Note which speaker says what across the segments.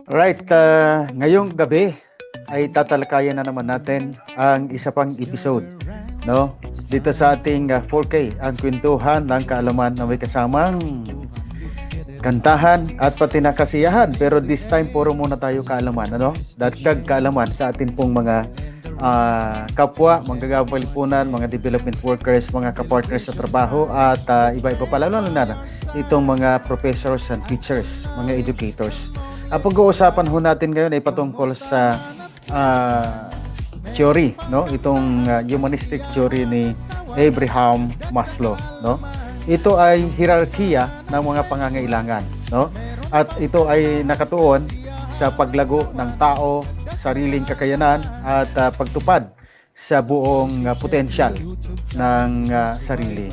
Speaker 1: Alright, ngayong gabi ay tatalakayan na naman natin ang isa pang episode, no? Dito sa ating 4K, ang kwentuhan ng kaalaman na may kasamang kantahan at pati na kasiyahan. Pero this time, puro muna tayo kaalaman, ano? Dagdag kaalaman sa atin pong mga kapwa, manggagawang lipunan, mga development workers, mga kapartners sa trabaho at iba-iba pa, lalo na itong mga professors and teachers, mga educators. Ang pag-uusapan ho natin ngayon ay patungkol sa theory, no? Itong humanistic theory ni Abraham Maslow, no? Ito ay hierarkiya ng mga pangangailangan, no? At ito ay nakatuon sa paglago ng tao, sariling kakayanan at pagtupad sa buong potensyal ng sarili.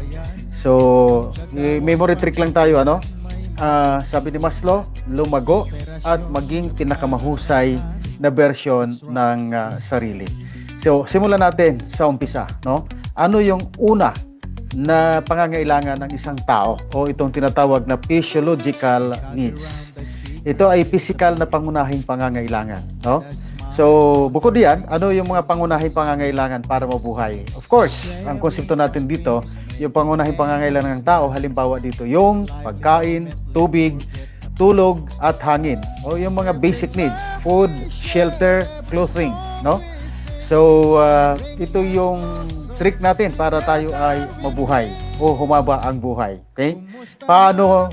Speaker 1: So, memory trick lang tayo, ano? Sabi ni Maslow, lumago at maging pinakamahusay na version ng sarili. So, simulan natin sa umpisa, no? Ano yung una na pangangailangan ng isang tao o itong tinatawag na physiological needs? Ito ay physical na pangunahing pangangailangan, no? So, bukod diyan, ano yung mga pangunahing pangangailangan para mabuhay? Of course, ang konsepto natin dito, yung pangunahing pangangailangan ng tao, halimbawa dito, yung pagkain, tubig, tulog, at hangin. O yung mga basic needs, food, shelter, clothing, no? So, ito yung trick natin para tayo ay mabuhay o humaba ang buhay. Okay? Paano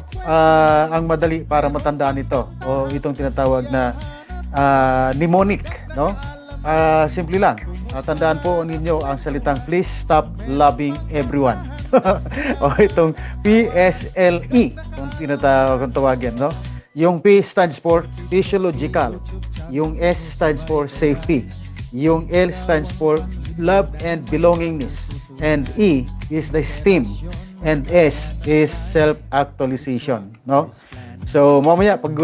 Speaker 1: ang madali para matandaan ito? O itong tinatawag na mnemonic, no? Simple lang. Tandaan po ninyo ang salitang please stop loving everyone. O itong PSLE, kung tinatawag kung tawagin, no? Yung P stands for physiological, yung S stands for safety, yung L stands for love and belongingness, and E is the esteem, and S is self-actualization, no? So, mamaya, pag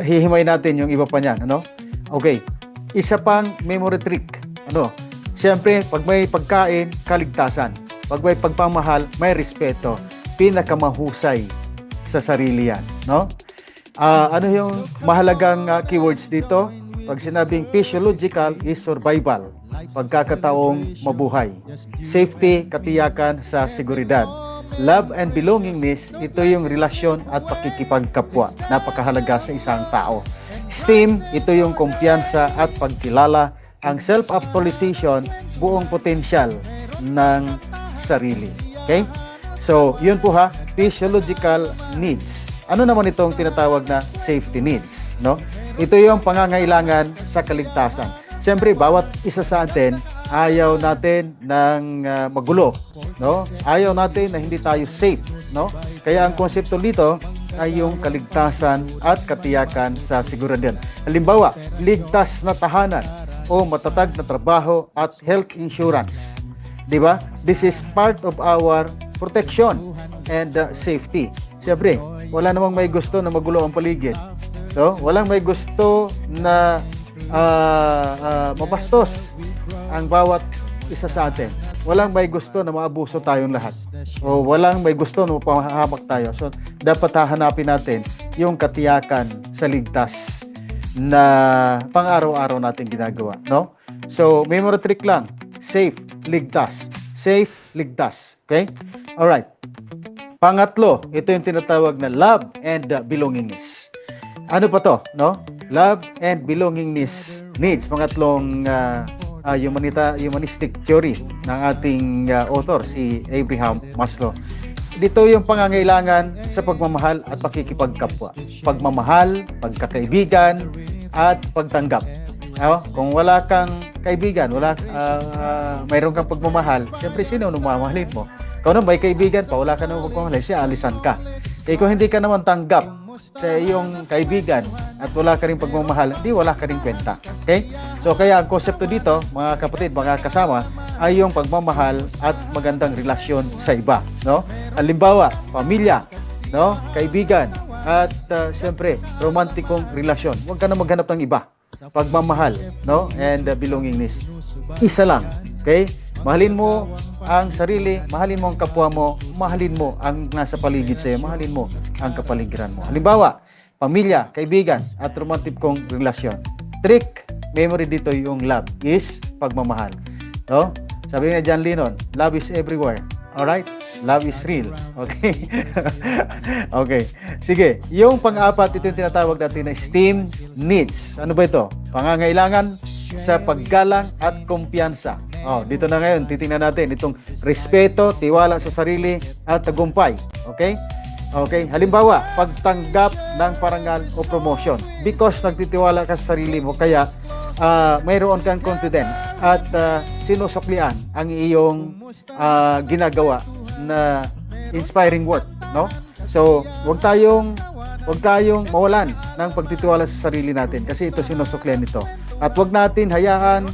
Speaker 1: hihimay natin yung iba pa niyan, ano? Okay. Isa pang memory trick, ano? Siyempre, pag may pagkain, kaligtasan. Pag may pagpamahal, may respeto. Pinakamahusay sa sarili yan, no? Ano yung mahalagang keywords dito? Pag sinabing physiological is survival, pagkakataong mabuhay. Safety, katiyakan sa seguridad. Love and belongingness, ito yung relasyon at pakikipagkapwa. Napakahalaga sa isang tao. Esteem, ito yung kumpiyansa at pagkilala. Ang self-actualization, buong potensyal ng sarili. Okay? So, yun po ha, physiological needs. Ano naman itong tinatawag na safety needs, no? Ito yung pangangailangan sa kaligtasan. Siyempre, bawat isa sa atin, ayaw natin ng magulo, no? Ayaw natin na hindi tayo safe, no? Kaya ang konsepto dito ay yung kaligtasan at katiyakan sa seguridad. Halimbawa, ligtas na tahanan o matatag na trabaho at health insurance. 'Di ba? This is part of our protection and safety. Siyempre, wala namang may gusto na magulo ang paligid. So, walang may gusto na mabastos ang bawat isa sa atin. Walang may gusto na maabuso tayong lahat. O walang may gusto na mapahamak tayo. So, dapat hahanapin natin yung katiyakan sa ligtas na pang-araw-araw natin ginagawa, no? So, memory trick lang. Safe, ligtas. Safe, ligtas. Okay? Alright. Pangatlo, ito yung tinatawag na love and belongingness. Ano pa to, no? Love and belongingness needs. Pangatlong humanistic theory ng ating author, si Abraham Maslow. Dito yung pangangailangan sa pagmamahal at pakikipagkapwa. Pagmamahal, pagkakaibigan, at pagtanggap. Kung wala kang kaibigan, mayroon kang pagmamahal, siyempre sino nung mamahalin mo? Ikaw naman may kaibigan pa, wala ka naman pagmamahal, siya alisan ka. Kung hindi ka naman tanggap sa iyong kaibigan at wala ka rin pagmamahal, di wala ka rin kwenta. Okay? So kaya ang konsepto dito, mga kapatid, mga kasama, ay yung pagmamahal at magandang relasyon sa iba, no? Halimbawa, pamilya, no? Kaibigan, at siyempre, romantikong relasyon. Huwag ka na maghanap ng iba. Pagmamahal, no? And belongingness. Isa lang. Okay? Mahalin mo ang sarili, mahalin mo ang kapwa mo, mahalin mo ang nasa paligid sa iyo, mahalin mo ang kapaligiran mo. Halimbawa, pamilya, kaibigan, at romantic kong relasyon. Trick, memory dito yung love is pagmamahal. No? Sabi nga John Lennon, love is everywhere. Alright? Love is real. Okay? Okay. Sige. Yung pang-apat, ito yung tinatawag natin na esteem needs. Ano ba ito? Pangangailangan sa paggalang at kumpiyansa. Dito na ngayon, titingnan natin itong respeto, tiwala sa sarili, at tagumpay. Okay? Okay. Halimbawa, pagtanggap ng parangal o promotion. Because nagtitiwala ka sa sarili mo, kaya mayroon kang confidence at sinusuklian ang iyong ginagawa na inspiring work, no? So, wag tayong mawalan ng pagtitiwala sa sarili natin kasi ito sinusuklian nito. At wag natin hayaan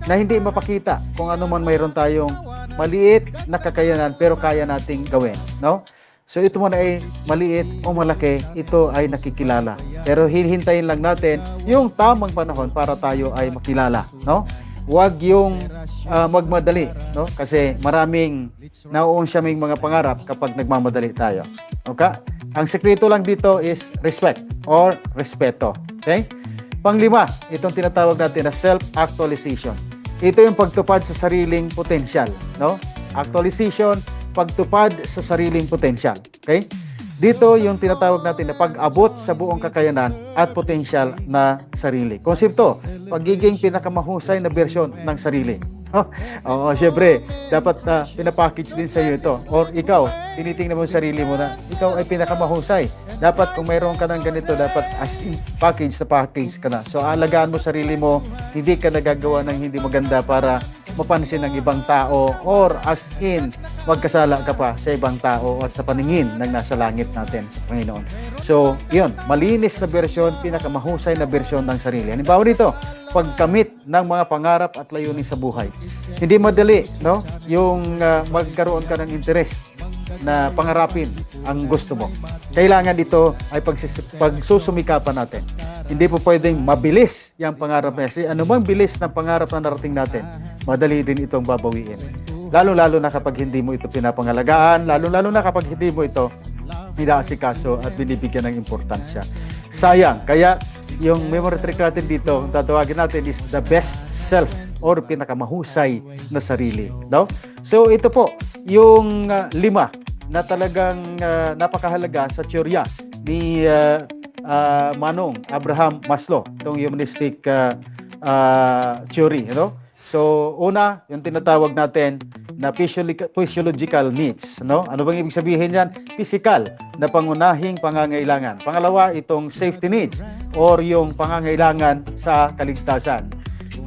Speaker 1: na hindi mapakita kung ano man mayroon tayong maliit na kakayanan pero kaya nating gawin, no? So ito man ay maliit o malaki, ito ay nakikilala. Pero hihintayin lang natin yung tamang panahon para tayo ay makilala, no? Huwag yung magmadali, no? Kasi maraming nauunsyaming mga pangarap kapag nagmamadali tayo. Okay? Ang sekreto lang dito is respect or respeto. Okay? Panglima, itong tinatawag natin na self-actualization. Ito yung pagtupad sa sariling potensyal, no? Actualization, pagtupad sa sariling potensyal. Okay? Dito yung tinatawag natin na pag-abot sa buong kakayanan at potensyal na sarili. Konsepto, pagiging pinakamahusay na bersyon ng sarili. Syempre, dapat na pinapackage din sa iyo ito. Or ikaw, tinitingnan mo yung sarili mo na ikaw ay pinakamahusay. Dapat kung mayroon ka ng ganito, dapat as in package sa package ka na. So, alagaan mo sarili mo, hindi ka nagagawa ng hindi maganda para mapansin ng ibang tao or as in magkasala ka pa sa ibang tao at sa paningin ng nasa langit natin sa Panginoon. So, yun, malinis na bersyon, pinakamahusay na bersyon ng sarili. Halimbawa dito, pagkamit ng mga pangarap at layunin sa buhay. Hindi madali, no? Yung magkaroon ka ng interest na pangarapin ang gusto mo. Kailangan dito ay pagsusumikapan natin. Hindi po pwedeng mabilis yung pangarap na. Kasi anumang bilis ng pangarap na narating natin, madali din itong babawiin. Lalo-lalo na kapag hindi mo ito pinapangalagaan, lalo-lalo na kapag hindi mo ito pinaasikaso at binibigyan ng importansya. Sayang. Kaya yung memory trick natin dito, tatawagin natin is the best self or pinakamahusay na sarili. No? So ito po, yung 5 na talagang napakahalaga sa teorya ni Manong Abraham Maslow, itong humanistic theory. No? So una, yung tinatawag natin na physiological needs, no? Ano bang ibig sabihin yan? Physical na pangunahing pangangailangan. Pangalawa, itong safety needs or yung pangangailangan sa kaligtasan.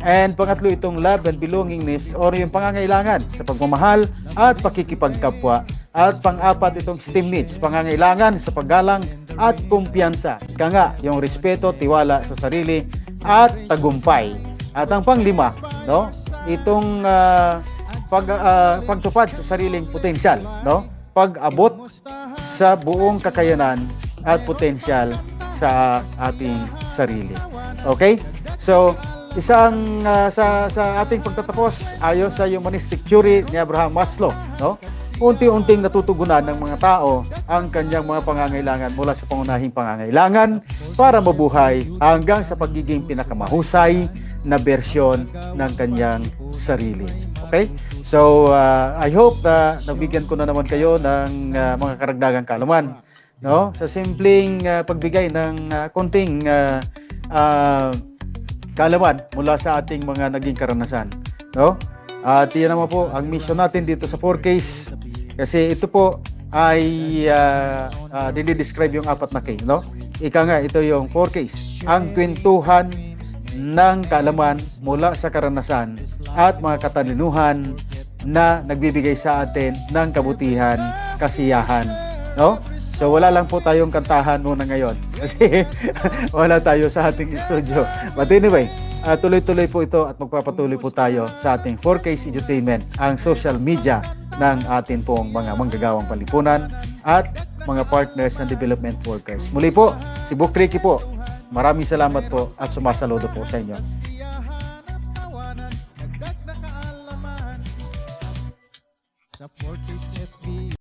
Speaker 1: And pangatlo, itong love and belongingness or yung pangangailangan sa pagmamahal at pakikipagkapwa. At pang-apat, itong esteem needs, pangangailangan sa paggalang at kumpiyansa. Ika nga, yung respeto, tiwala sa sarili at tagumpay. At ang pang-5, no? Itong pagtupad sa sariling potensyal, no? Pag-abot sa buong kakayanan at potensyal sa ating sarili. Okay? So, isang sa ating pagtatapos ayon sa humanistic theory ni Abraham Maslow, no? Unti-unting natutugunan ng mga tao ang kanyang mga pangangailangan mula sa pangunahing pangangailangan para mabuhay hanggang sa pagiging pinakamahusay na bersyon ng kanyang sarili. Okay? So, I hope na nabigyan ko na naman kayo ng mga karagdagang kaalaman, no? Sa simpleng pagbigay ng konting kaalaman mula sa ating mga naging karanasan, no? At yan naman po ang mission natin dito sa 4Ks kasi ito po ay dinidescribe yung 4 na K, no? Ika nga, ito yung 4Ks, ang kwentuhan ng kaalaman mula sa karanasan at mga katalinuhan na nagbibigay sa atin ng kabutihan, kasiyahan, no? So wala lang po tayong kantahan muna ngayon kasi wala tayo sa ating studio. But anyway, tuloy-tuloy po ito at magpapatuloy po tayo sa ating 4Ks Edutainment, ang social media ng atin pong mga manggagawang palipunan at mga partners and development workers. Muli po, si Book Ricky po. Maraming salamat po at sumasaludo po sa inyo.